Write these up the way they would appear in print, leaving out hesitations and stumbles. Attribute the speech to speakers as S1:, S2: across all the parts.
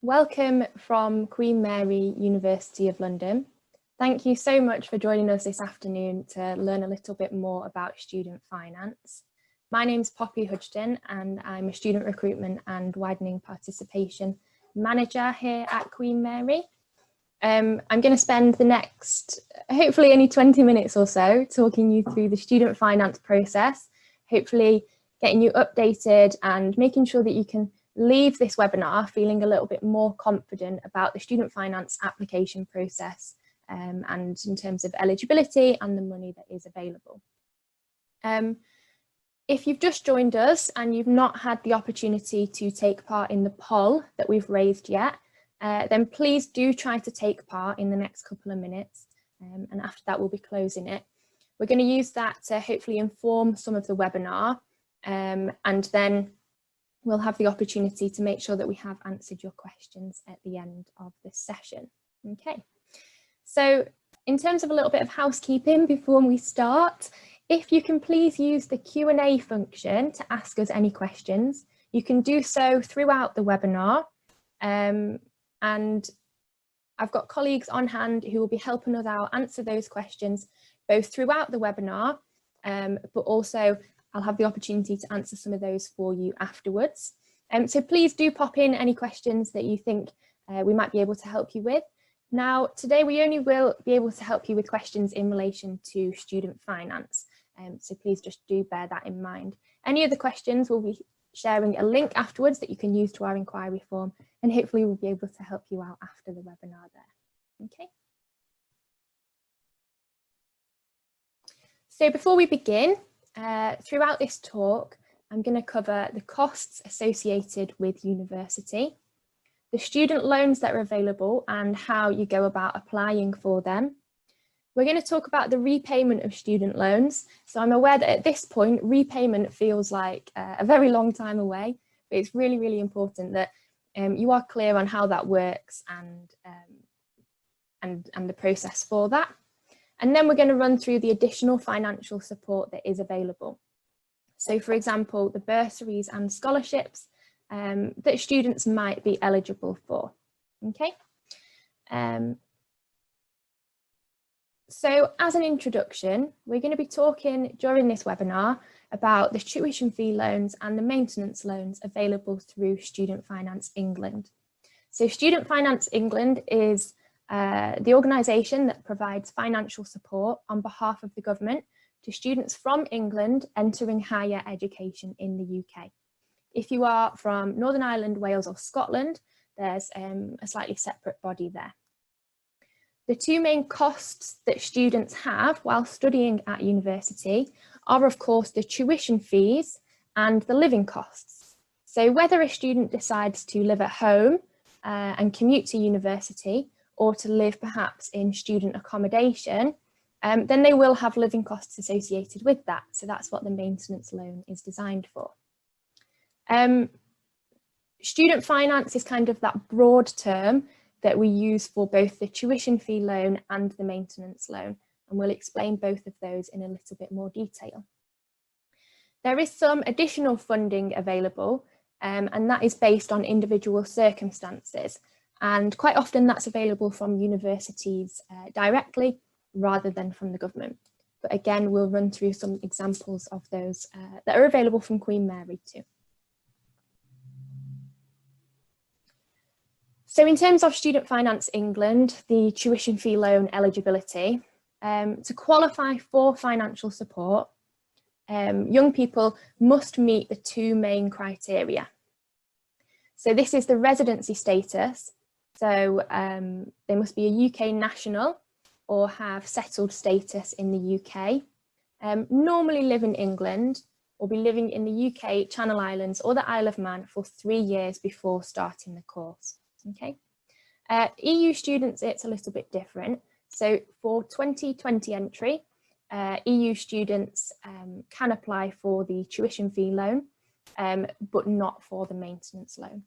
S1: Welcome from Queen Mary, University of London. Thank you so much for joining us this afternoon to learn a little bit more about student finance. My name's Poppy Hudgton and I'm a student recruitment and widening participation manager here at Queen Mary. I'm going to spend the next, hopefully only 20 minutes or so, talking you through the student finance process, hopefully getting you updated and making sure that you can leave this webinar feeling a little bit more confident about the student finance application process and in terms of eligibility and the money that is available. If you've just joined us and you've not had the opportunity to take part in the poll that we've raised yet, then please do try to take part in the next couple of minutes, and after that we'll be closing it. We're going to use that to hopefully inform some of the webinar, and then we'll have the opportunity to make sure that we have answered your questions at the end of this session. Okay, so in terms of a little bit of housekeeping before we start, if you can please use the Q&A function to ask us any questions, you can do so throughout the webinar. And I've got colleagues on hand who will be helping us out answer those questions both throughout the webinar, but also I'll have the opportunity to answer some of those for you afterwards. So please do pop in any questions that you think we might be able to help you with. Now, today we only will be able to help you with questions in relation to student finance. So please just do bear that in mind. Any other questions, we'll be sharing a link afterwards that you can use to our inquiry form, and hopefully we'll be able to help you out after the webinar there. Okay. So before we begin, throughout this talk, I'm going to cover the costs associated with university, the student loans that are available and how you go about applying for them. We're going to talk about the repayment of student loans. So I'm aware that at this point, repayment feels like a very long time away, but it's really, really important that you are clear on how that works and the process for that. And then we're going to run through the additional financial support that is available. So for example, the bursaries and scholarships that students might be eligible for. Okay. So as an introduction, we're going to be talking during this webinar about the tuition fee loans and the maintenance loans available through Student Finance England. So Student Finance England is the organisation that provides financial support on behalf of the government to students from England entering higher education in the UK. If you are from Northern Ireland, Wales or Scotland, there's a slightly separate body there. The two main costs that students have while studying at university are of course the tuition fees and the living costs. So whether a student decides to live at home and commute to university, or to live perhaps in student accommodation, then they will have living costs associated with that. So that's what the maintenance loan is designed for. Student finance is kind of that broad term that we use for both the tuition fee loan and the maintenance loan, and we'll explain both of those in a little bit more detail. There is some additional funding available, and that is based on individual circumstances. And quite often that's available from universities directly rather than from the government. But again, we'll run through some examples of those that are available from Queen Mary too. So in terms of Student Finance England, the tuition fee loan eligibility, to qualify for financial support, young people must meet the two main criteria. So this is the residency status. So they must be a UK national or have settled status in the UK, normally live in England or be living in the UK, Channel Islands or the Isle of Man for 3 years before starting the course. Okay. EU students, it's a little bit different. So for 2020 entry, EU students can apply for the tuition fee loan, but not for the maintenance loan.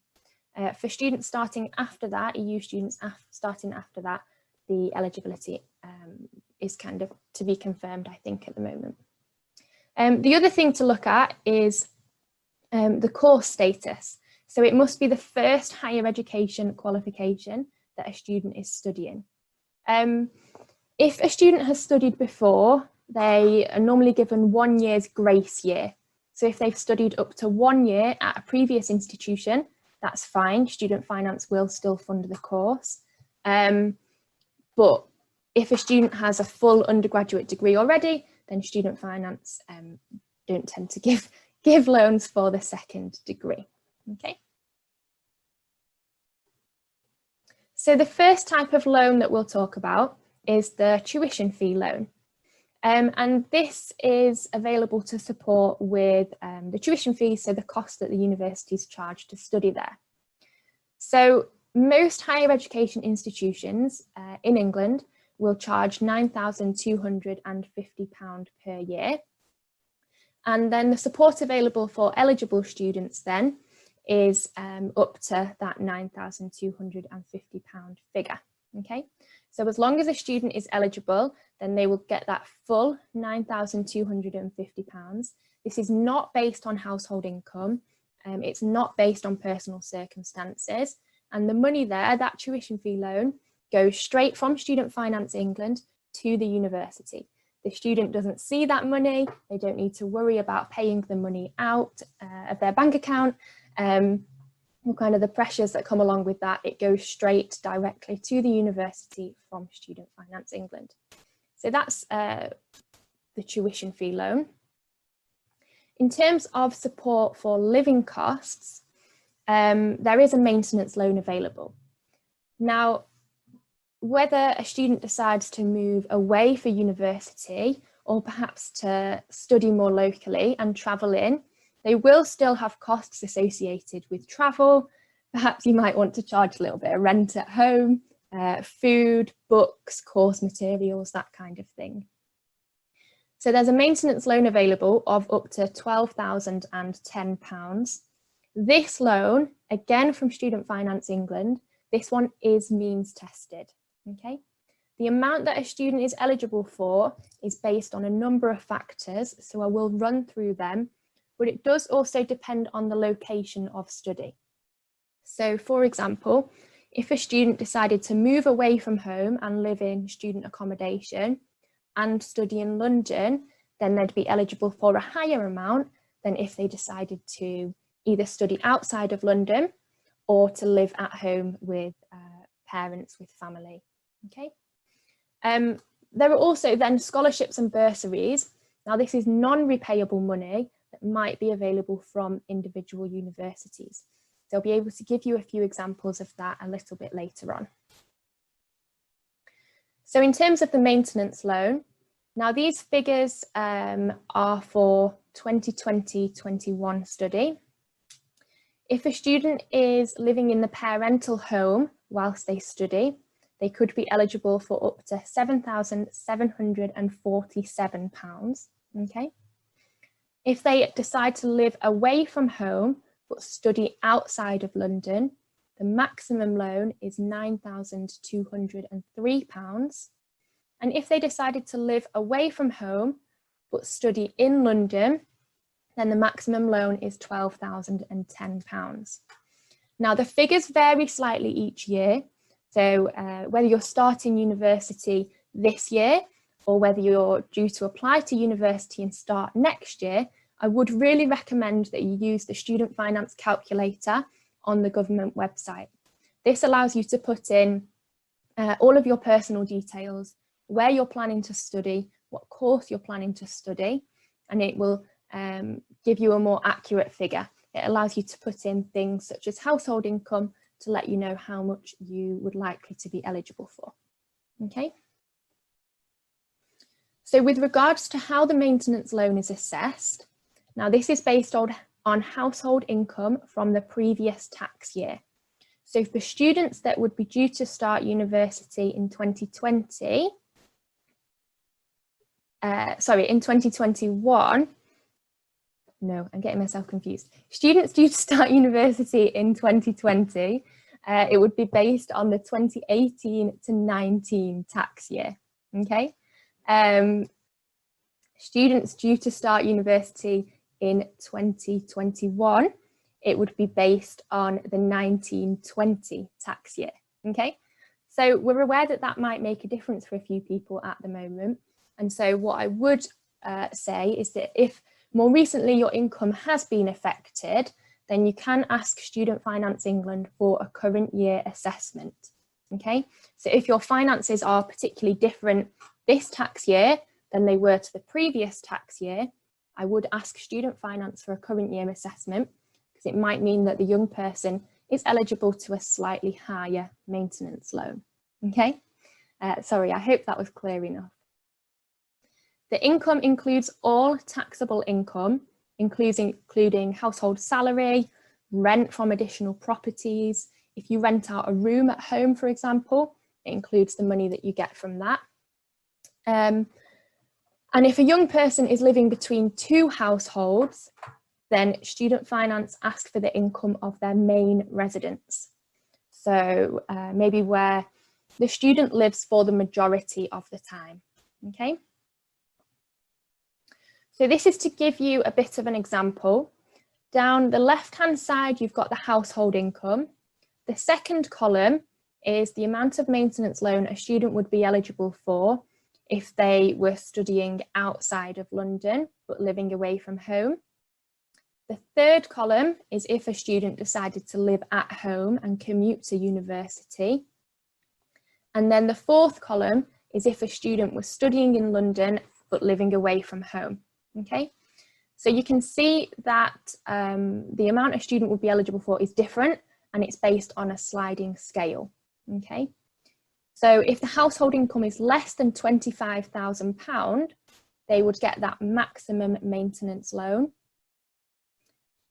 S1: For students starting after that, EU students starting after that, the eligibility is kind of to be confirmed, I think, at the moment. The other thing to look at is the course status. So it must be the first higher education qualification that a student is studying. If a student has studied before, they are normally given 1 year's grace year. So if they've studied up to 1 year at a previous institution, that's fine. Student finance will still fund the course. But if a student has a full undergraduate degree already, then student finance don't tend to give loans for the second degree. Okay. So the first type of loan that we'll talk about is the tuition fee loan. And this is available to support with the tuition fees, so the cost that the universities charge to study there. So most higher education institutions in England will charge £9,250 per year. And then the support available for eligible students then is up to that £9,250 figure. Okay, so as long as a student is eligible, then they will get that full £9,250. This is not based on household income. It's not based on personal circumstances. And the money there, that tuition fee loan, goes straight from Student Finance England to the university. The student doesn't see that money. They don't need to worry about paying the money out of their bank account. Kind of the pressures that come along with that. It goes straight directly to the university from Student Finance England. So that's the tuition fee loan. In terms of support for living costs, there is a maintenance loan available. Now, whether a student decides to move away for university or perhaps to study more locally and travel in, they will still have costs associated with travel. Perhaps you might want to charge a little bit of rent at home, food, books, course materials, that kind of thing. So there's a maintenance loan available of up to £12,010. This loan, again from Student Finance England, this one is means tested. Okay, the amount that a student is eligible for is based on a number of factors, so I will run through them, but it does also depend on the location of study. So for example, if a student decided to move away from home and live in student accommodation and study in London, then they'd be eligible for a higher amount than if they decided to either study outside of London or to live at home with parents, with family. Okay. There are also then scholarships and bursaries. Now this is non-repayable money that might be available from individual universities. They'll be able to give you a few examples of that a little bit later on. So in terms of the maintenance loan, now these figures are for 2020-21 study. If a student is living in the parental home whilst they study, they could be eligible for up to £7,747. Okay. If they decide to live away from home but study outside of London, the maximum loan is £9,203. And if they decided to live away from home but study in London, then the maximum loan is £12,010. Now the figures vary slightly each year. So whether you're starting university this year or whether you're due to apply to university and start next year, I would really recommend that you use the student finance calculator on the government website. This allows you to put in all of your personal details, where you're planning to study, what course you're planning to study, and it will give you a more accurate figure. It allows you to put in things such as household income to let you know how much you would likely to be eligible for. Okay. So with regards to how the maintenance loan is assessed, now this is based on household income from the previous tax year. So for students that would be due to start university in 2020, in 2021, no, I'm getting myself confused. Students due to start university in 2020, it would be based on the 2018 to 19 tax year, okay? Students due to start university in 2021, it would be based on the 1920 tax year, okay? So we're aware that that might make a difference for a few people at the moment. And so what I would say is that if more recently your income has been affected, then you can ask Student Finance England for a current year assessment, okay? So if your finances are particularly different this tax year than they were to the previous tax year, I would ask Student Finance for a current year assessment, because it might mean that the young person is eligible to a slightly higher maintenance loan, okay? Sorry, I hope that was clear enough. The income includes all taxable income, including household salary, rent from additional properties. If you rent out a room at home, for example, it includes the money that you get from that. And if a young person is living between two households, then Student Finance asks for the income of their main residence. So maybe where the student lives for the majority of the time, okay? So this is to give you a bit of an example. Down the left-hand side, you've got the household income. The second column is the amount of maintenance loan a student would be eligible for if they were studying outside of London, but living away from home. The third column is if a student decided to live at home and commute to university. And then the fourth column is if a student was studying in London, but living away from home, okay? So you can see that the amount a student would be eligible for is different, and it's based on a sliding scale, okay? So if the household income is less than £25,000, they would get that maximum maintenance loan.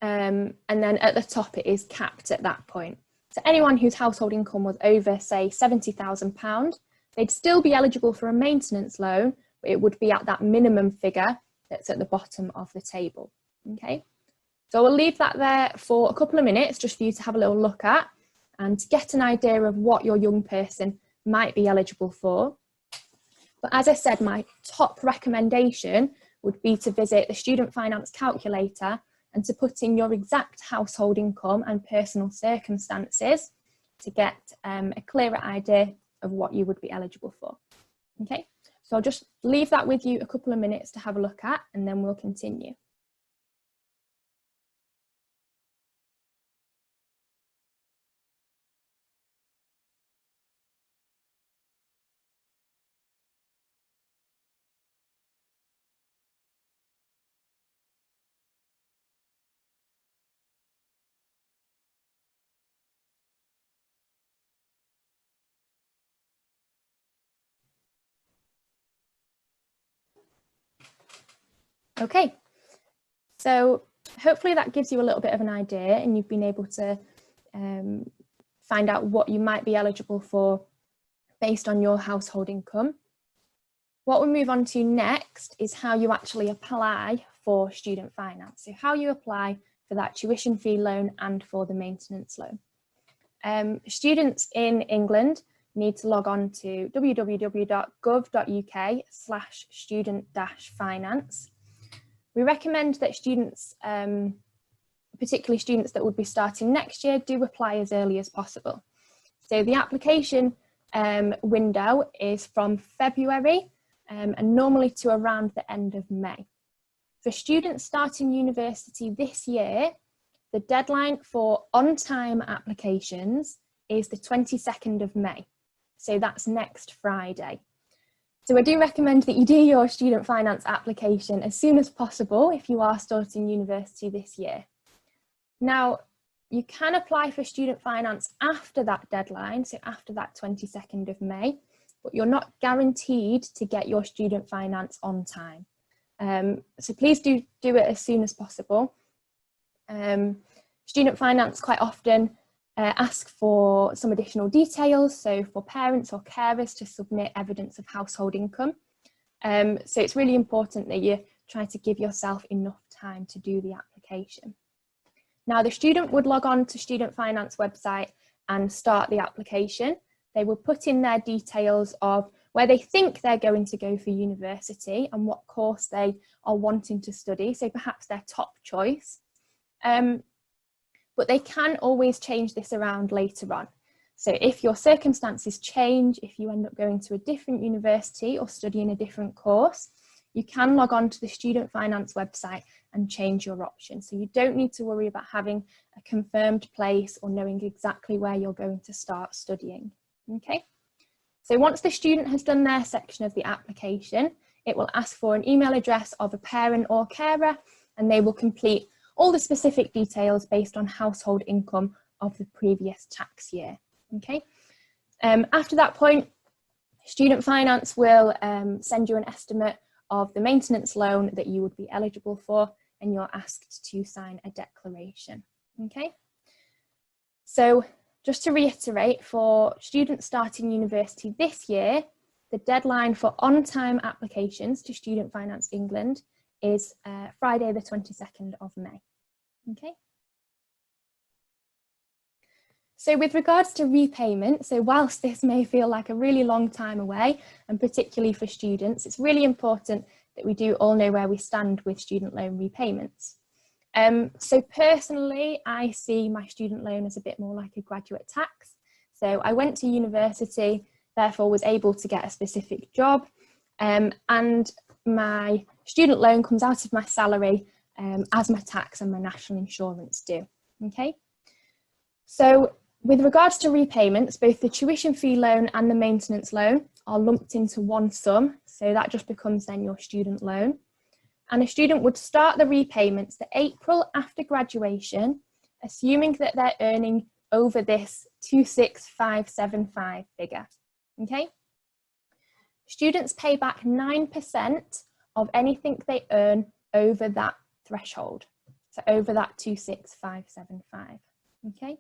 S1: And then at the top, it is capped at that point. So anyone whose household income was over, say, £70,000, they'd still be eligible for a maintenance loan, but it would be at that minimum figure that's at the bottom of the table, okay? So we'll leave that there for a couple of minutes just for you to have a little look at and to get an idea of what your young person might be eligible for. But as I said, my top recommendation would be to visit the Student Finance Calculator and to put in your exact household income and personal circumstances to get a clearer idea of what you would be eligible for, okay? So I'll just leave that with you a couple of minutes to have a look at, and then we'll continue. Okay, so hopefully that gives you a little bit of an idea and you've been able to find out what you might be eligible for based on your household income. What we'll move on to next is how you actually apply for student finance. So how you apply for that tuition fee loan and for the maintenance loan. Students in England need to log on to www.gov.uk/student-finance. We recommend that students, particularly students that would be starting next year, do apply as early as possible. So the application window is from February and normally to around the end of May. For students starting university this year, the deadline for on-time applications is the 22nd of May. So that's next Friday. So I do recommend that you do your student finance application as soon as possible if you are starting university this year. Now, you can apply for student finance after that deadline, so after that 22nd of May, but you're not guaranteed to get your student finance on time. So please do it as soon as possible. Student finance quite often ask for some additional details, so for parents or carers to submit evidence of household income. So it's really important that you try to give yourself enough time to do the application. Now, the student would log on to Student Finance website and start the application. They will put in their details of where they think they're going to go for university and what course they are wanting to study, so perhaps their top choice. but they can always change this around later on. So if your circumstances change, if you end up going to a different university or studying a different course, you can log on to the Student Finance website and change your option. So you don't need to worry about having a confirmed place or knowing exactly where you're going to start studying. Okay. So once the student has done their section of the application, it will ask for an email address of a parent or carer, and they will complete all the specific details based on household income of the previous tax year. Okay. After that point, Student Finance will send you an estimate of the maintenance loan that you would be eligible for, and you're asked to sign a declaration. Okay. So just to reiterate, for students starting university this year, the deadline for on-time applications to Student Finance England is Friday the 22nd of May. Okay. So with regards to repayment, so whilst this may feel like a really long time away, and particularly for students, it's really important that we do all know where we stand with student loan repayments. So personally, I see my student loan as a bit more like a graduate tax. So I went to university, therefore was able to get a specific job, and my student loan comes out of my salary as my tax and my national insurance do. Okay. So with regards to repayments, both the tuition fee loan and the maintenance loan are lumped into one sum. So that just becomes then your student loan. And a student would start the repayments the April after graduation, assuming that they're earning over this 26575 figure. Okay. Students pay back 9% of anything they earn over that threshold. So over that 26575. Okay.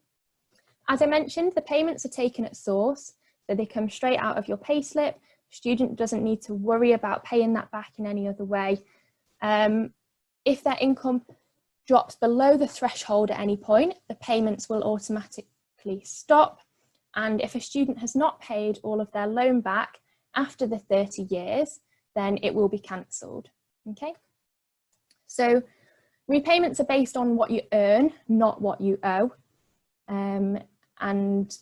S1: As I mentioned, the payments are taken at source, so they come straight out of your payslip. Student doesn't need to worry about paying that back in any other way. If their income drops below the threshold at any point, the payments will automatically stop. And if a student has not paid all of their loan back after the 30 years, then it will be cancelled. Okay. So repayments are based on what you earn, not what you owe. And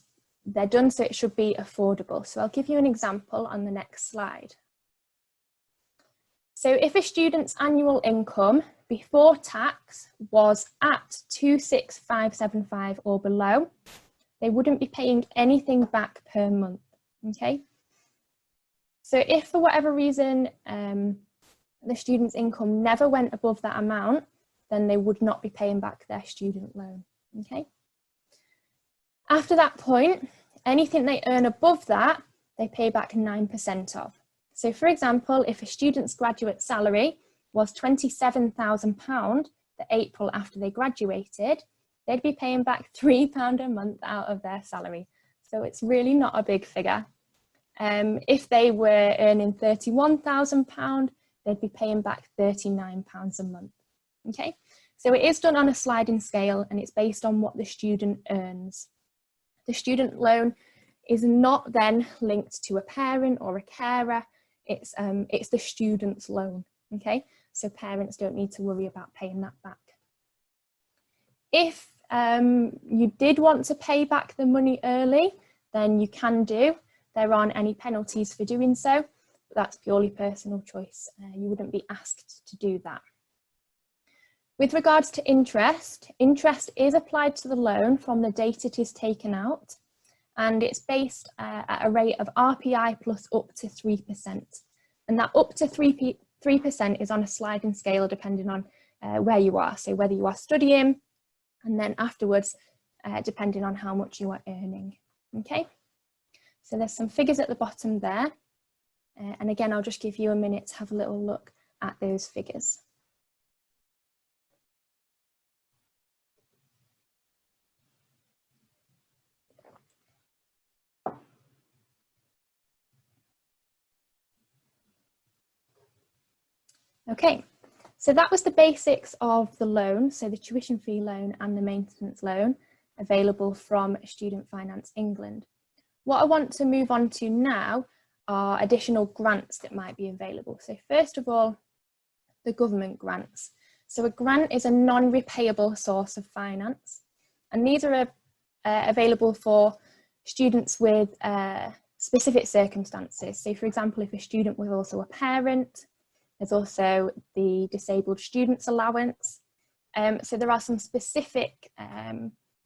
S1: they're done so it should be affordable. So I'll give you an example on the next slide. So if a student's annual income before tax was at 26575 or below, they wouldn't be paying anything back per month. Okay. So if for whatever reason the student's income never went above that amount, then they would not be paying back their student loan. Okay. After that point, anything they earn above that, they pay back 9% of. So for example, if a student's graduate salary was £27,000 the April after they graduated, they'd be paying back £3 a month out of their salary. So it's really not a big figure. If they were earning £31,000, they'd be paying back £39 a month. Okay, so it is done on a sliding scale and it's based on what the student earns. The student loan is not then linked to a parent or a carer. It's the student's loan. Okay, so parents don't need to worry about paying that back. If you did want to pay back the money early, then you can do. There aren't any penalties for doing so, but that's purely personal choice. You wouldn't be asked to do that. With regards to interest, interest is applied to the loan from the date it is taken out, and it's based at a rate of RPI plus up to 3%. And that up to 3% is on a sliding scale depending on where you are, so whether you are studying, and then afterwards, depending on how much you are earning. Okay, so there's some figures at the bottom there. And again, I'll just give you a minute to have a little look at those figures. Okay, so that was the basics of the loan, so the tuition fee loan and the maintenance loan available from Student Finance England. What I want to move on to now are additional grants that might be available. So first of all, the government grants. So a grant is a non-repayable source of finance, And these are available for students with specific circumstances. So for example, if a student was also a parent, there's also the disabled students allowance. So there are some specific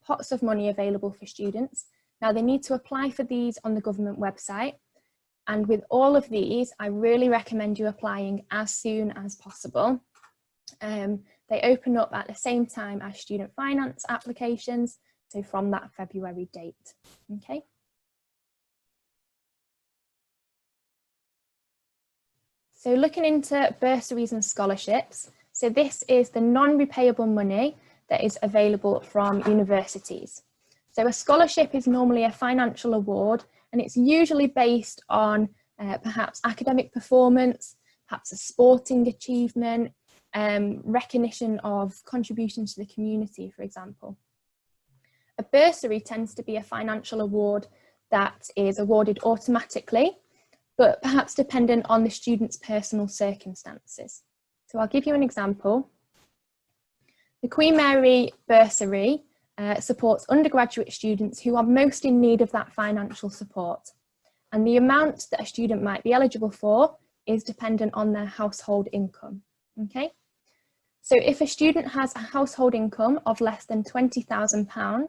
S1: pots of money available for students. Now they need to apply for these on the government website. And with all of these, I really recommend you applying as soon as possible. They open up at the same time as student finance applications, so from that February date, okay? So looking into bursaries and scholarships, so this is the non-repayable money that is available from universities. So a scholarship is normally a financial award, and it's usually based on perhaps academic performance, perhaps a sporting achievement, recognition of contributions to the community, for example. A bursary tends to be a financial award that is awarded automatically, but perhaps dependent on the student's personal circumstances. So I'll give you an example. The Queen Mary bursary supports undergraduate students who are most in need of that financial support. And the amount that a student might be eligible for is dependent on their household income, okay? So if a student has a household income of less than £20,000,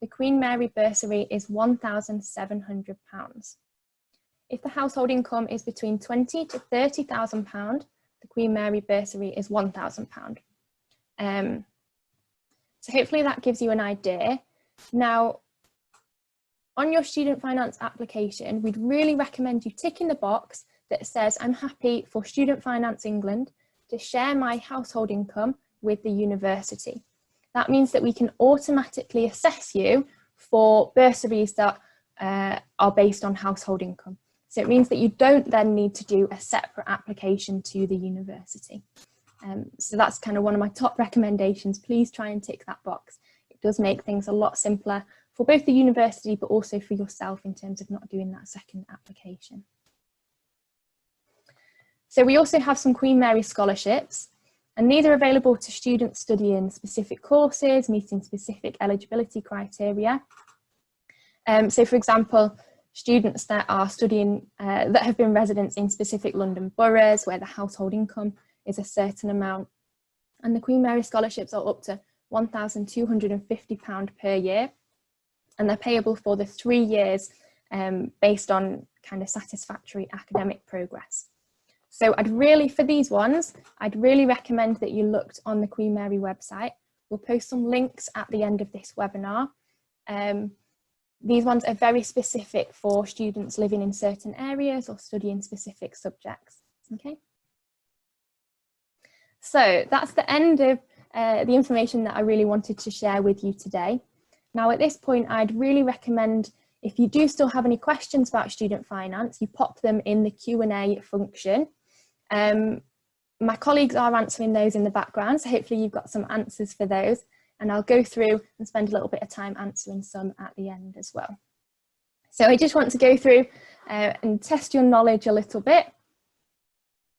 S1: the Queen Mary bursary is £1,700. If the household income is between £20,000 to £30,000, the Queen Mary bursary is £1,000. So hopefully that gives you an idea. Now, on your student finance application, we'd really recommend you tick in the box that says, I'm happy for Student Finance England to share my household income with the university. That means that we can automatically assess you for bursaries that are based on household income. So it means that you don't then need to do a separate application to the university. So that's kind of one of my top recommendations. Please try and tick that box. It does make things a lot simpler for both the university, but also for yourself in terms of not doing that second application. So we also have some Queen Mary scholarships, and these are available to students studying specific courses, meeting specific eligibility criteria. So for example, students that are studying, that have been residents in specific London boroughs where the household income is a certain amount. And the Queen Mary scholarships are up to £1,250 per year, and they're payable for the 3 years based on kind of satisfactory academic progress. So for these ones, I'd really recommend that you looked on the Queen Mary website. We'll post some links at the end of this webinar. These ones are very specific for students living in certain areas or studying specific subjects, okay? So that's the end of the information that I really wanted to share with you today. Now at this point, I'd really recommend, if you do still have any questions about student finance, you pop them in the Q&A function. My colleagues are answering those in the background, so hopefully you've got some answers for those, and I'll go through and spend a little bit of time answering some at the end as well. So I just want to go through and test your knowledge a little bit.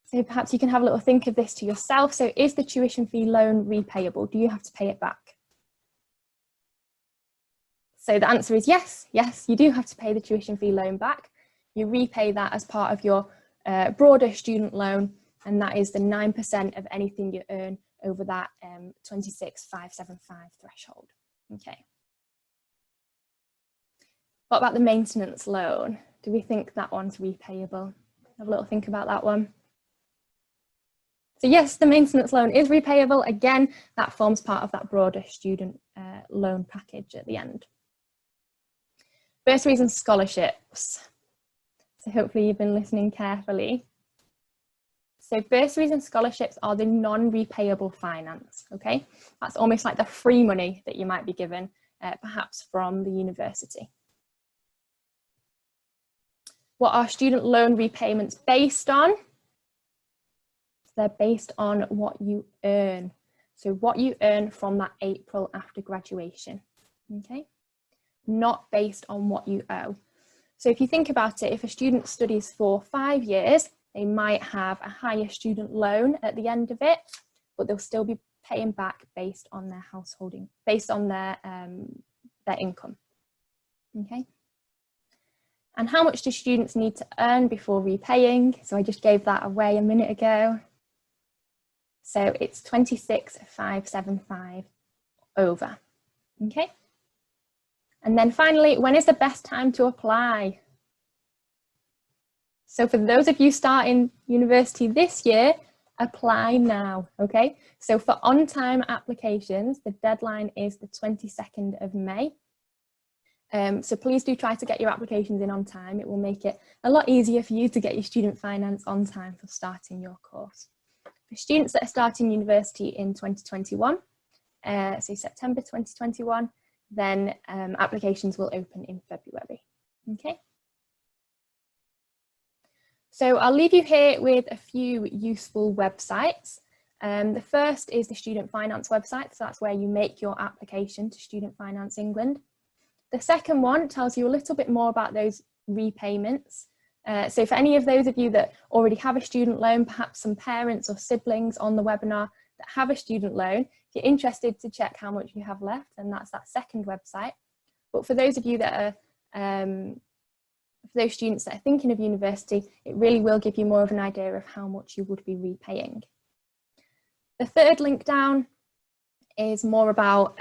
S1: So perhaps you can have a little think of this to yourself. So is the tuition fee loan repayable? Do you have to pay it back? So the answer is yes, you do have to pay the tuition fee loan back. You repay that as part of your broader student loan, and that is the 9% of anything you earn over that 26,575 threshold. Okay. What about the maintenance loan? Do we think that one's repayable? Have a little think about that one. So yes, the maintenance loan is repayable. Again, that forms part of that broader student loan package at the end. Bursaries and scholarships. So hopefully you've been listening carefully. So bursaries and scholarships are the non-repayable finance, okay? That's almost like the free money that you might be given, perhaps from the university. What are student loan repayments based on? They're based on what you earn. So what you earn from that April after graduation, okay? Not based on what you owe. So if you think about it, if a student studies for 5 years, they might have a higher student loan at the end of it, but they'll still be paying back based on their based on their income. Okay. And how much do students need to earn before repaying? So I just gave that away a minute ago. So it's 26,575 over. Okay. And then finally, when is the best time to apply? So for those of you starting university this year, apply now, okay? So for on-time applications, the deadline is the 22nd of May. So please do try to get your applications in on time. It will make it a lot easier for you to get your student finance on time for starting your course. For students that are starting university in 2021, so September 2021, then applications will open in February, okay? So I'll leave you here with a few useful websites. The first is the Student Finance website, so that's where you make your application to Student Finance England. The second one tells you a little bit more about those repayments. So for any of those of you that already have a student loan, perhaps some parents or siblings on the webinar that have a student loan, if you're interested to check how much you have left, then that's that second website. But for those of you that are for those students that are thinking of university, it really will give you more of an idea of how much you would be repaying. The third link down is more about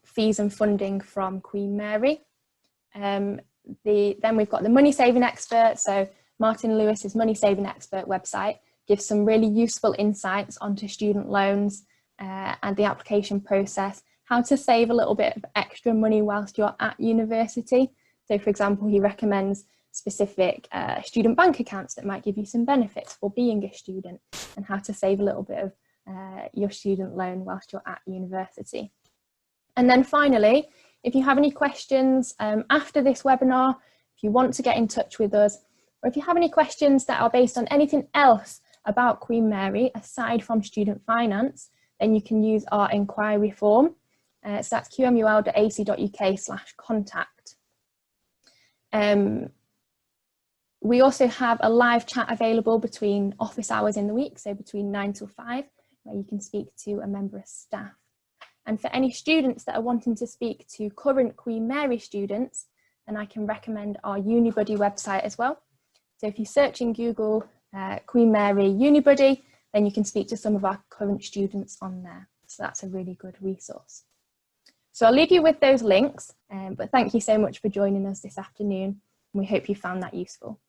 S1: fees and funding from Queen Mary. Then we've got the Money Saving Expert. So Martin Lewis's Money Saving Expert website gives some really useful insights onto student loans and the application process, how to save a little bit of extra money whilst you're at university. So for example, he recommends specific student bank accounts that might give you some benefits for being a student, and how to save a little bit of your student loan whilst you're at university. And then finally, if you have any questions after this webinar, if you want to get in touch with us, or if you have any questions that are based on anything else about Queen Mary aside from student finance, then you can use our inquiry form. So that's qmul.ac.uk/contact. We also have a live chat available between office hours in the week, so between 9 till 5, where you can speak to a member of staff. And for any students that are wanting to speak to current Queen Mary students, then I can recommend our Unibuddy website as well. So if you search in Google Queen Mary Unibuddy, then you can speak to some of our current students on there. So that's a really good resource. So I'll leave you with those links, but thank you so much for joining us this afternoon, and we hope you found that useful.